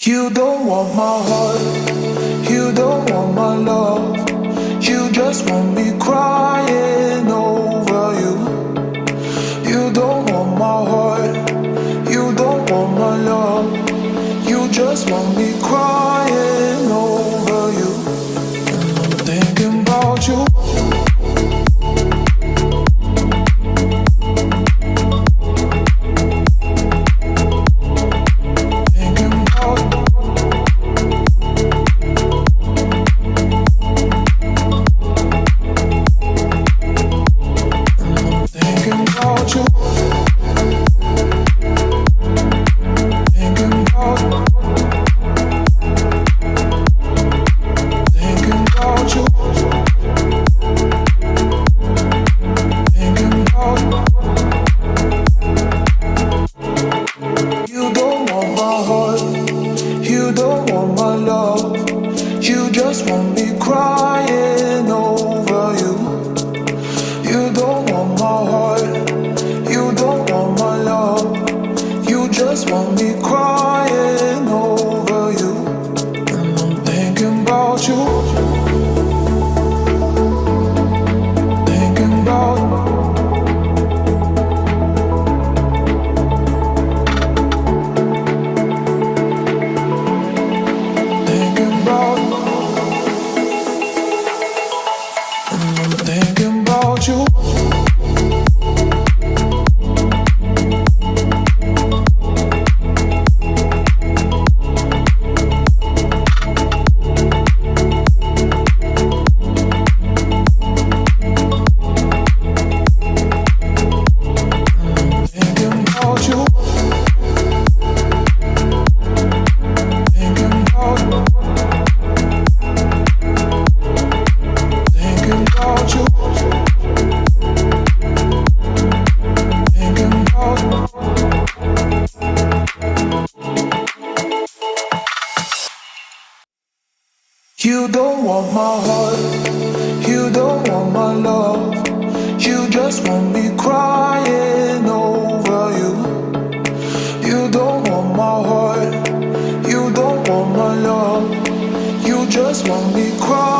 You don't want my heart, you don't want my love. You just want me crying over you. You don't want my heart, you don't want my love. You just want me crying over you. And I'm thinking about you. You don't want my heart, you don't want my love. You just want me crying over you. You don't want my heart, you don't want my love. You just want me crying.